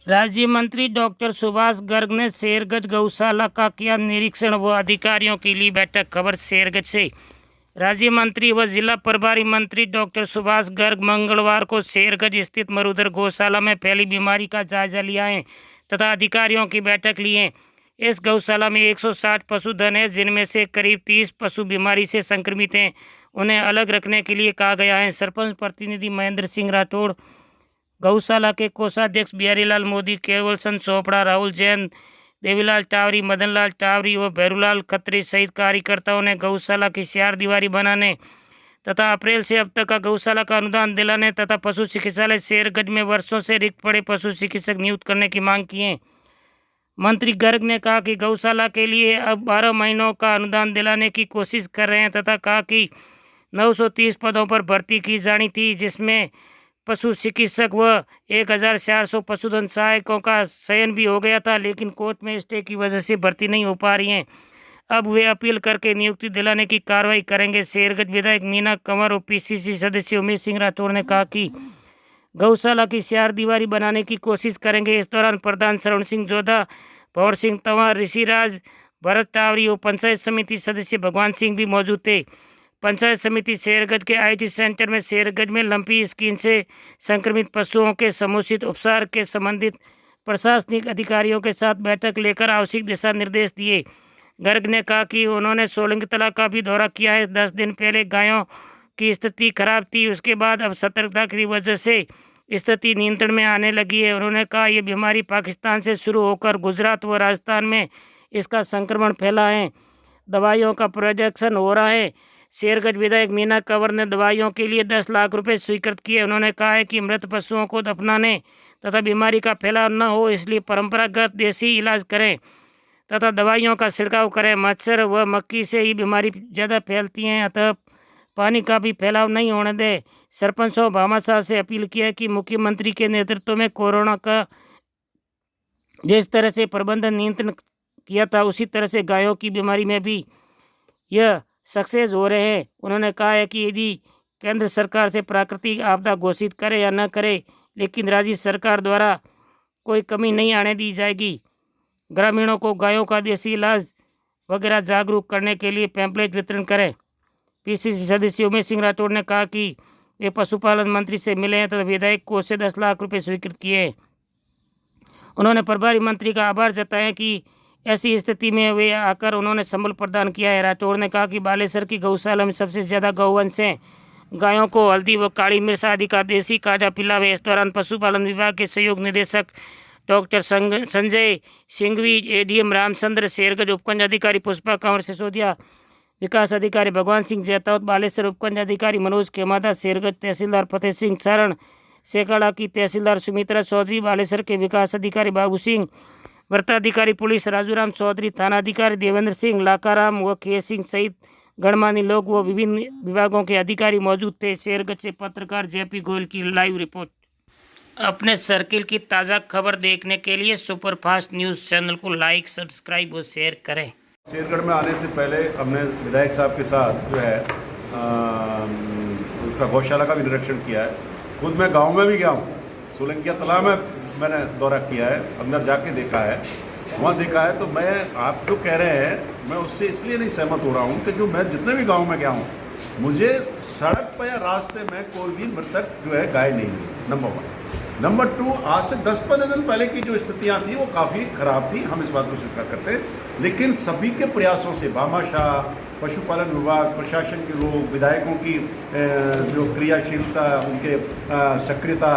राज्य मंत्री डॉक्टर सुभाष गर्ग ने शेरगंज गौशाला का किया निरीक्षण व अधिकारियों के लिए बैठक। खबर शेरगंज से। राज्य मंत्री व जिला प्रभारी मंत्री डॉक्टर सुभाष गर्ग मंगलवार को शेरगंज स्थित मरुधर गौशाला में फैली बीमारी का जायजा लिया है तथा अधिकारियों की बैठक ली है। इस गौशाला में 160 पशुधन है, जिनमें से करीब 30 पशु बीमारी से संक्रमित हैं। उन्हें अलग रखने के लिए कहा गया है। सरपंच प्रतिनिधि महेंद्र सिंह राठौड़, गौशाला के कोषाध्यक्ष बिहारीलाल मोदी, केवल चंद चोपड़ा, राहुल जैन, देवीलाल टावरी, मदनलाल टावरी व भैरूलाल खत्री सहित कार्यकर्ताओं ने गौशाला की 4 दीवारी बनाने तथा अप्रैल से अब तक का गौशाला का अनुदान दिलाने तथा पशु चिकित्सालय शेरगंज में वर्षों से रिक्त पड़े पशु चिकित्सक नियुक्त करने की मांग की है। मंत्री गर्ग ने कहा कि गौशाला के लिए अब 12 महीनों का अनुदान दिलाने की कोशिश कर रहे हैं तथा कहा कि 930 पदों पर भर्ती की जानी थी, जिसमें पशु चिकित्सक व 1400 पशुधन सहायकों का चयन भी हो गया था, लेकिन कोर्ट में स्टे की वजह से भर्ती नहीं हो पा रही हैं। अब वे अपील करके नियुक्ति दिलाने की कार्रवाई करेंगे। शेरगंज विधायक मीना कंवर और पीसीसी सदस्य उमेश सिंह राठौड़ ने कहा कि गौशाला की 4 दीवारी बनाने की कोशिश करेंगे। इस दौरान प्रधान शरण सिंह जोधा, भंवर सिंह तंवर, ऋषिराज, भरत टावरी और पंचायत समिति सदस्य भगवान सिंह भी मौजूद थे। पंचायत समिति शेरगंज के आईटी सेंटर में शेरगंज में लंपी स्किन से संक्रमित पशुओं के समुचित उपचार के संबंधित प्रशासनिक अधिकारियों के साथ बैठक लेकर आवश्यक दिशा निर्देश दिए। गर्ग ने कहा कि उन्होंने सोलंगी तलाब का भी दौरा किया है। 10 दिन पहले गायों की स्थिति खराब थी, उसके बाद अब सतर्कता की वजह से स्थिति नियंत्रण में आने लगी है। उन्होंने कहा ये बीमारी पाकिस्तान से शुरू होकर गुजरात व राजस्थान में इसका संक्रमण फैला है। दवाइयों का प्रोडक्शन हो रहा है। शेरगंज विधायक मीना कंवर ने दवाइयों के लिए 10 लाख रुपए स्वीकृत किए। उन्होंने कहा है कि मृत पशुओं को दफनाने तथा बीमारी का फैलाव न हो, इसलिए परंपरागत देसी इलाज करें तथा दवाइयों का छिड़काव करें। मच्छर व मक्खी से ही बीमारी ज़्यादा फैलती हैं, अतः पानी का भी फैलाव नहीं होने दें। सरपंचों भामाशाह से अपील किया है कि मुख्यमंत्री के नेतृत्व में कोरोना का जिस तरह से प्रबंधन नियंत्रण किया था, उसी तरह से गायों की बीमारी में भी यह सक्सेस हो रहे हैं। उन्होंने कहा है कि यदि केंद्र सरकार से प्राकृतिक आपदा घोषित करे या न करे, लेकिन राज्य सरकार द्वारा कोई कमी नहीं आने दी जाएगी। ग्रामीणों को गायों का देसी इलाज वगैरह जागरूक करने के लिए पैम्पलेट वितरण करें। पीसीसी सदस्य उमेश सिंह राठौड़ ने कहा कि वे पशुपालन मंत्री से मिले हैं तथा विधायक कोष से 10 लाख रुपए स्वीकृत किए हैं। उन्होंने प्रभारी मंत्री का आभार जताया कि ऐसी स्थिति में वे आकर उन्होंने संबल प्रदान किया है। राठौड़ ने कहा कि बालेसर की गौशाला में सबसे ज़्यादा गौवंश हैं। गायों को हल्दी व काली मिर्च आदि का देसी काढ़ा पिलावे। इस दौरान पशुपालन विभाग के सहयोग निदेशक डॉक्टर संजय सिंघवी, एडीएम रामचंद्र, शेरगंज उपखंड अधिकारी पुष्पा कंवर सिसोदिया, विकास अधिकारी भगवान सिंह जैतौत, बालेसर उपखंड अधिकारी मनोज खेमादा, शेरगंज तहसीलदार फतेह सिंह सारण, सेकाड़ा की तहसीलदार सुमित्रा चौधरी, बालेसर के विकास अधिकारी बाबू सिंह, वृत्ताधिकारी पुलिस राजूराम चौधरी, थानाधिकारी देवेंद्र सिंह, लाकाराम व के सिंह सहित गणमान्य लोग व विभिन्न विभागों के अधिकारी मौजूद थे। शेरगंज से पत्रकार जेपी गोयल की लाइव रिपोर्ट। अपने सर्किल की ताज़ा खबर देखने के लिए सुपरफास्ट न्यूज़ चैनल को लाइक, सब्सक्राइब और शेयर करें। शेरगंज में आने से पहले हमने विधायक साहब के साथ जो है उसका गौशाला का भी निरीक्षण किया है। खुद मैं गांव में भी गया हूँ, सोलंकिया तालाब में मैंने दौरा किया है, अंदर जाके देखा है, वहाँ देखा है। तो मैं आप जो कह रहे हैं, मैं उससे इसलिए नहीं सहमत हो रहा हूँ कि जो मैं जितने भी गाँव में गया हूँ, मुझे सड़क पर या रास्ते में कोई भी मृतक जो है गाय नहीं मिली, नंबर 1। नंबर 2, आज से 10-15 दिन पहले की जो स्थितियाँ थी वो काफ़ी ख़राब थी, हम इस बात को स्वीकार करते हैं। लेकिन सभी के प्रयासों से भामाशाह, पशुपालन विभाग, प्रशासन के लोग, विधायकोों की जो क्रियाशीलता, उनके सक्रियता,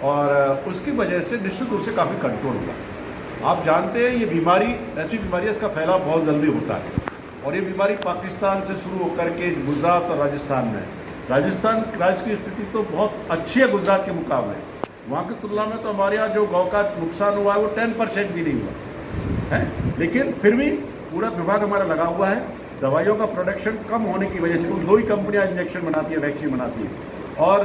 और उसकी वजह से निश्चित रूप से काफ़ी कंट्रोल हुआ। आप जानते हैं ये बीमारी ऐसी बीमारी है, इसका फैलाव बहुत जल्दी होता है, और ये बीमारी पाकिस्तान से शुरू होकर के गुजरात और राजस्थान में, राजस्थान राज्य की स्थिति तो बहुत अच्छी है गुजरात के मुकाबले। वहाँ की तुलना में तो हमारे यहाँ जो गाँव का नुकसान हुआ है वो 10% भी नहीं हुआ है। लेकिन फिर भी पूरा विभाग हमारा लगा हुआ है। दवाइयों का प्रोडक्शन कम होने की वजह से, क्योंकि 2 ही कंपनियाँ इंजेक्शन बनाती है, वैक्सीन बनाती है, और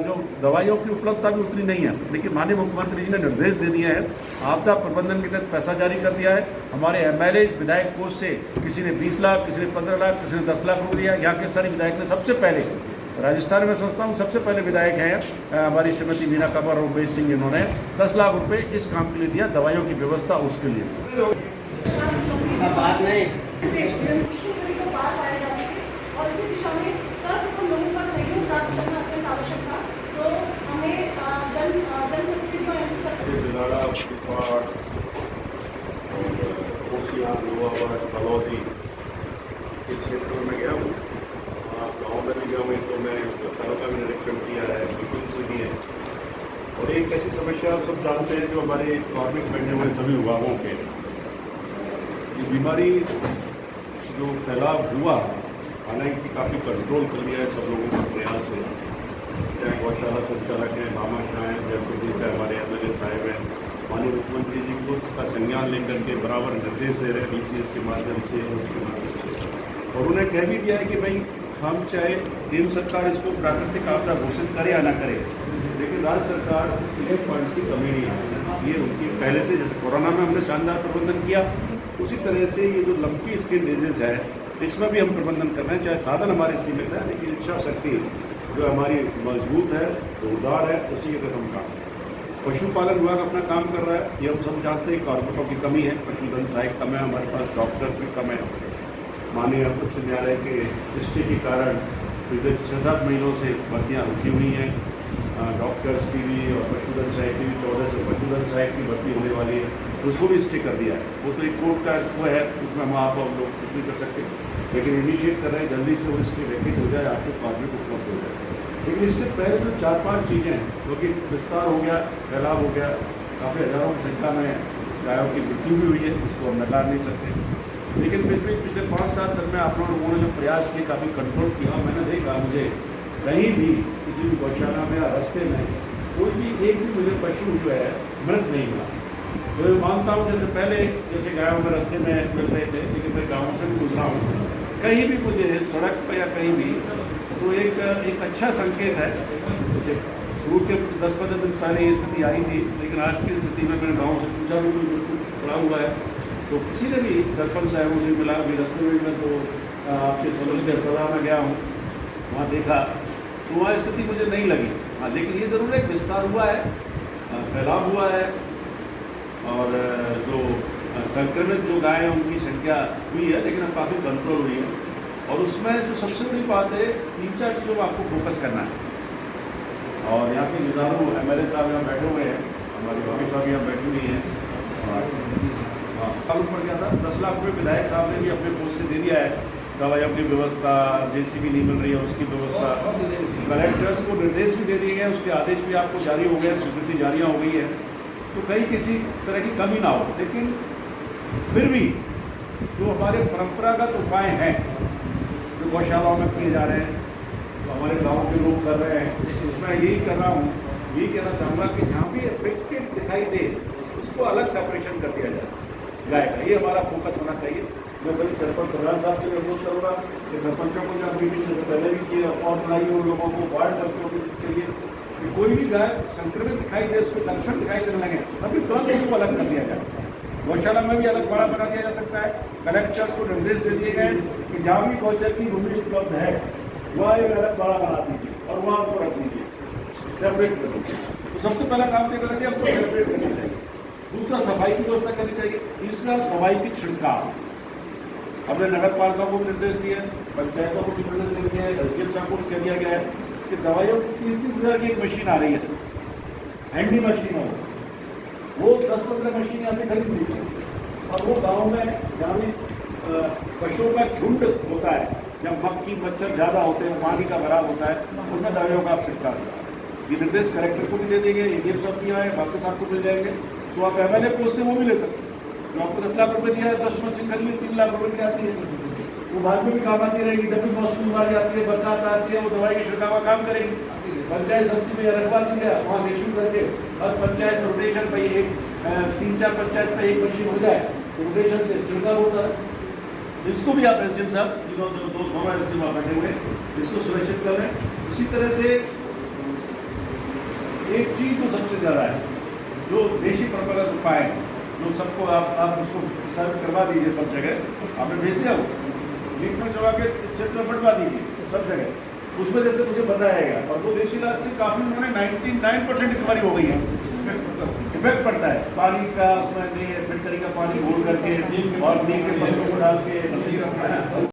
जो दवाइयों की उपलब्धता भी उतनी नहीं है। लेकिन माननीय मुख्यमंत्री जी ने निर्देश दे दिए हैं, आपदा प्रबंधन के तहत पैसा जारी कर दिया है। हमारे एमएलए विधायक कोष से किसी ने 20 लाख, किसी ने 15 लाख, किसी ने 10 लाख रुपये दिया। यहाँ के स्थानीय विधायक ने सबसे पहले राजस्थान में समझता हूँ सबसे पहले विधायक हैं हमारी श्रीमती मीना कंवर और उमेश सिंह, इन्होंने 10 लाख रुपए इस काम के लिए दिया, दवाइयों की व्यवस्था उसके लिए। बात नहीं और इसी दिशा में सर्वप्रथम लोगों का सहयोग प्राप्त करना अत्यंत आवश्यक था। तो हमें जनप्रतिनिधियों यानी सरकार बिलाड़ा, पिपवाड़ और कोसिया, लोहावट, तलौदी के क्षेत्रों में गया हूँ, गाँव में भी गया हूँ, तो मैं गौशाला का भी निरीक्षण किया है, बिल्कुल सही है। और एक ऐसी समस्या आप सब जानते हैं जो हमारे कार्मिक बैठे हुए सभी विभागों के, ये बीमारी जो फैलाव हुआ, हालांकि काफ़ी कंट्रोल कर लिया है सब लोगों का प्रयास है, चाहे गौशाला संचालक हैं, भामाशाह हैं, जयपुर जी, चाहे हमारे MLA साहब हैं, माननीय मुख्यमंत्री जी को इसका संज्ञान लेकर के बराबर निर्देश दे रहे हैं BCS के माध्यम से और उसके माध्यम से, और उन्हें कह भी दिया है कि भाई हम चाहे केंद्र सरकार इसको प्राकृतिक आपदा घोषित करे या ना करे, लेकिन राज्य सरकार इसके लिए फंड्स की कमी नहीं है। ये उनकी पहले से, जैसे कोरोना में हमने शानदार प्रबंधन किया, उसी तरह से ये जो लंपी स्किन डिजीज है इसमें भी हम प्रबंधन कर रहे हैं। चाहे साधन हमारे सीमित है, लेकिन इच्छा शक्ति जो हमारी मजबूत है, जो उदार है, उसी के तहत हम काम करें। पशुपालन विभाग अपना काम कर रहा है, ये हम सब जानते हैं, कार्मिकों की कमी है, पशुधन सहायक कम है, हमारे पास डॉक्टर भी कम है। माननीय उच्च न्यायालय के दृष्टि के कारण पिछले 6-7 महीनों से भर्तियाँ रुकी हुई हैं, डॉक्टर्स की भी और पशुधन सहायक की भी 14 से पशुधन सहायक की भर्ती होने वाली है, उसको भी स्टे कर दिया है। वो तो एक कोर्ट का वो है, उसमें हम आप लोग कुछ नहीं कर सकते, लेकिन इनिशिएट कर रहे हैं जल्दी से वो स्टे वैकेट हो जाए, आपको कार्मिक उपलब्ध हो जाए। लेकिन इससे पहले जो 4-5 चीज़ें हैं, क्योंकि विस्तार हो गया, फैलाव हो गया, काफ़ी हज़ारों की संख्या में गायों की मृत्यु भी हुई है, उसको हम नकार नहीं सकते। लेकिन फिर भी पिछले 5 साल तक में आप लोगों ने जो प्रयास किए, काफ़ी कंट्रोल किया, मैंने देखा मुझे कहीं भी किसी भी गौशाला में या रास्ते में कोई भी एक भी मुझे पशु जो है मृत नहीं मिला। तो मैं मानता हूँ जैसे पहले जैसे गायों में रास्ते में मिल रहे थे, लेकिन मैं गाँव से भी गुजरा हूँ, कहीं भी मुझे सड़क पर या कहीं भी, तो एक अच्छा संकेत है। शुरू के 10-15 दिन पहले ये स्थिति आई थी, लेकिन आज की स्थिति में मैंने गाँव से पूछा भी बिल्कुल पड़ा हुआ है, तो किसी ने भी सरपंच साहबों से मिला, अभी रास्ते में मैं तो आपके सोलन के अस्पताल में गया हूँ, वहाँ देखा तो वहाँ स्थिति मुझे नहीं लगी। हाँ, लेकिन ये ज़रूर है विस्तार हुआ है, फैलाव हुआ है, और जो संक्रमित जो गाय हैं उनकी संख्या हुई है, लेकिन अब काफ़ी कंट्रोल हुई है। और उसमें जो सबसे बड़ी बात है, 3-4 चीज़ों को आपको फोकस करना है। और यहाँ के हज़ारों MLA साहब यहाँ बैठे हुए हैं, हमारी भाभी साहब यहाँ बैठी हुई हैं, हाँ, कल ऊपर गया था, 10 लाख रुपये विधायक साहब ने भी अपने पोस्ट से दे दिया है, दवाइयों की व्यवस्था, JCB नहीं मिल रही है उसकी व्यवस्था, कलेक्टर्स को निर्देश भी दे दिए गए, उसके आदेश भी आपको जारी हो गए, स्वीकृति जारी हो गई है, तो कहीं किसी तरह की कमी ना हो। लेकिन फिर भी जो हमारे परंपरागत उपाय हैं जो गौशालाओं में किए जा रहे हैं, तो हमारे गाँव के लोग कर रहे हैं, उसमें यही कर रहा हूँ, यही कहना चाहूँगा कि जहाँ भी एफेक्टेड दिखाई दे उसको अलग सेपरेशन कर दिया जाए गाय का, ये हमारा फोकस होना चाहिए। मैं सभी सरपंच प्रधान साहब से अनुरोध करूँगा कि सरपंचों को जब मीटिंग से पहले भी किए और बनाइए उन लोगों को वार्ड करते हो जिसके लिए कि कोई भी गाय संक्रमित दिखाई दे, उसके लक्षण दिखाई देने लगे, तभी तुरंत उसको अलग कर दिया जाए। गौशाला में भी अलग बाड़ा बना दिया जा सकता है। कलेक्टर्स को निर्देश दे दिए गए कि जहाँ भी गौचर की भूमि उपलब्ध है वहाँ एक अलग बाड़ा बना दीजिए और वहाँ उसको रख दीजिए, सेपरेट कर दीजिए। तो सबसे पहला काम क्या करना चाहिए, हमको सेपरेट करना चाहिए। दूसरा, सफाई की व्यवस्था करनी चाहिए। तीसरा, दवाई की छिड़काव। हमने नगर पालिका को निर्देश दिया, पंचायतों को भी निर्देश दे दिया है, SDM साहब को कह दिया गया है कि दवाइयों की 30-30 हज़ार की एक मशीन आ रही है, हैंडी मशीन हो, वो 10-15 मशीन यहाँ से खरीद लीजिए और वो गाँव में जहाँ भी पशुओं का झुंड होता है, जब मक्खी मच्छर ज़्यादा होते हैं, पानी का भराव होता है, उनमें दवाइयों का आप छिड़काव करें। ये निर्देश कलेक्टर को भी दे देंगे, ADM साहब किया है, बाकी साहब को मिल जाएंगे, तो आप MLA पोस्ट से वो भी ले सकते हैं। जो आपको 10 लाख रुपये दिया है, 10 मशीन खरीद ली, 3 लाख रुपये की आती है, वो बाद में भी काम आती रहेगी। जब भी मौसम आ जाती है, बरसात आती है, वो दवाई के छिड़काव का काम करेगी। पंचायत समिति में रखवा दीजिए, वहाँ से इशू करके हर पंचायत में रोटेशन पर एक 3-4 पंचायत पर एक मशीन हो जाए, रोटेशन से छिड़काव होता है। इसको भी आप SDM साहब, दोनों SDM आप बैठे हुए, इसको सुनिश्चित कर रहे हैं। इसी तरह से एक चीज़ जो सबसे ज़्यादा है, जो देशी परंपरागत उपाय है, जो सबको आप उसको सर्व करवा दीजिए सब जगह, आपने भेज दिया वो लीक में चढ़ा के क्षेत्र में बढ़वा दीजिए सब जगह, उस वजह से मुझे बताया गया, और वो देसी इलाज से काफ़ी उन्होंने 99% रिकवरी हो गई है। इफेक्ट पड़ता है पानी का, उसमें फिल्टरी का पानी घोल करके और नीम के पत्तों को डाल के